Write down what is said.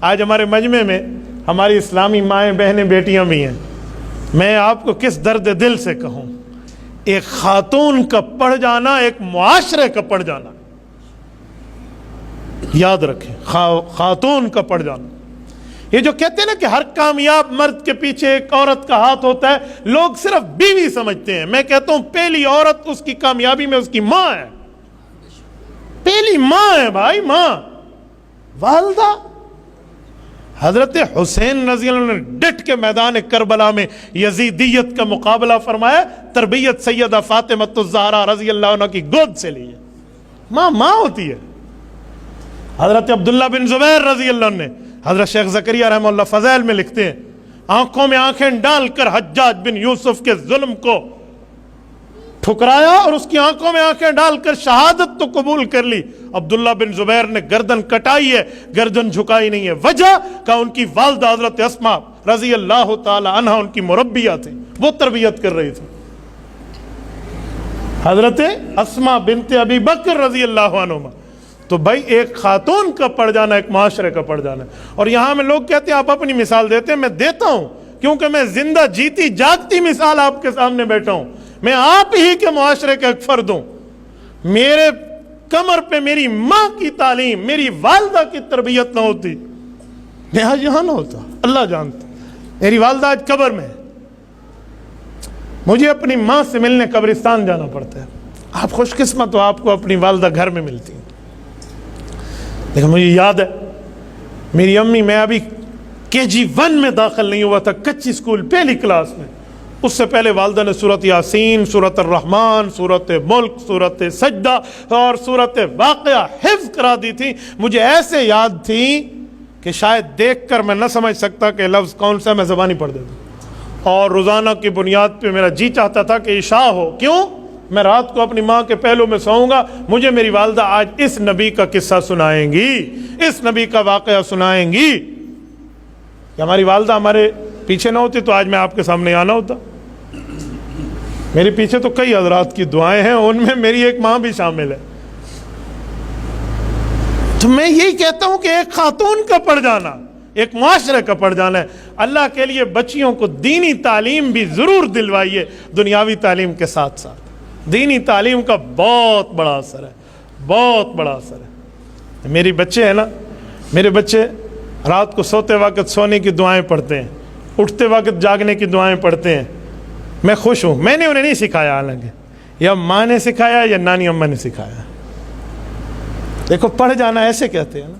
آج ہمارے مجمع میں ہماری اسلامی مائیں بہنیں بیٹیاں بھی ہیں. میں آپ کو کس درد دل سے کہوں, ایک خاتون کا پڑھ جانا ایک معاشرے کا پڑھ جانا. یاد رکھیں, خاتون کا پڑھ جانا. یہ جو کہتے ہیں نا کہ ہر کامیاب مرد کے پیچھے ایک عورت کا ہاتھ ہوتا ہے, لوگ صرف بیوی سمجھتے ہیں. میں کہتا ہوں پہلی عورت اس کی کامیابی میں اس کی ماں ہے. پہلی ماں ہے بھائی, ماں, والدہ. حضرت حسین رضی اللہ عنہ نے ڈٹ کے میدان کربلا میں یزیدیت کا مقابلہ فرمایا, تربیت سیدہ فاطمہ الزہرا رضی اللہ عنہ کی گود سے لی ہے. ماں ہوتی ہے. حضرت عبداللہ بن زبیر رضی اللہ عنہ نے, حضرت شیخ زکریا رحمہ اللہ فضائل میں لکھتے ہیں, آنکھوں میں آنکھیں ڈال کر حجاج بن یوسف کے ظلم کو ٹھکرایا اور اس کی آنکھوں میں آنکھیں ڈال کر شہادت تو قبول کر لی. عبداللہ بن زبیر نے گردن کٹائی ہے, گردن جھکائی نہیں ہے. وجہ کہ ان کی والدہ حضرت اسماء رضی اللہ تعالی عنہ ان کی مربیہ تھی, وہ تربیت کر رہی تھی. حضرت اسماء بنت ابی بکر رضی اللہ عنہما. تو بھائی ایک خاتون کا پڑھ جانا ایک معاشرے کا پڑھ جانا. اور یہاں میں لوگ کہتے ہیں آپ اپنی مثال دیتے ہیں, میں دیتا ہوں کیونکہ میں زندہ جیتی جاگتی مثال آپ کے سامنے بیٹھا ہوں. میں آپ ہی کے معاشرے کا ایک فرد ہوں. میرے کمر پہ میری ماں کی تعلیم, میری والدہ کی تربیت نہ ہوتی, میں آج یہاں نہ ہوتا. اللہ جانتا, میری والدہ آج قبر میں ہے, مجھے اپنی ماں سے ملنے قبرستان جانا پڑتا ہے. آپ خوش قسمت ہو, آپ کو اپنی والدہ گھر میں ملتی ہے. لیکن مجھے یاد ہے میری امی, میں ابھی KG1 میں داخل نہیں ہوا تھا, کچی اسکول پہلی کلاس میں. اس سے پہلے والدہ نے سورۃ یاسین, سورۃ الرحمن, سورۃ ملک, سورۃ سجدہ اور سورۃ واقعہ حفظ کرا دی تھی. مجھے ایسے یاد تھی کہ شاید دیکھ کر میں نہ سمجھ سکتا کہ لفظ کون سا, میں زبانی پڑھ دیتا. اور روزانہ کی بنیاد پہ میرا جی چاہتا تھا کہ عشاء ہو. کیوں؟ میں رات کو اپنی ماں کے پہلو میں سوؤں گا, مجھے میری والدہ آج اس نبی کا قصہ سنائیں گی, اس نبی کا واقعہ سنائیں گی. کہ ہماری والدہ ہمارے پیچھے نہ ہوتی تو آج میں آپ کے سامنے آنا ہوتا. میرے پیچھے تو کئی حضرات کی دعائیں ہیں, ان میں میری ایک ماں بھی شامل ہے. تو میں یہی کہتا ہوں کہ ایک خاتون کا پڑھ جانا ایک معاشرے کا پڑھ جانا ہے. اللہ کے لیے بچیوں کو دینی تعلیم بھی ضرور دلوائیے, دنیاوی تعلیم کے ساتھ ساتھ. دینی تعلیم کا بہت بڑا اثر ہے, بہت بڑا اثر ہے. میری بچے ہیں نا, میرے بچے رات کو سوتے وقت سونے کی دعائیں پڑھتے ہیں, اٹھتے وقت جاگنے کی دعائیں پڑھتے ہیں. میں خوش ہوں. میں نے انہیں نہیں سکھایا, حالانکہ یا ماں نے سکھایا یا نانی اماں نے سکھایا. دیکھو پڑھ جانا ایسے کہتے ہیں نا.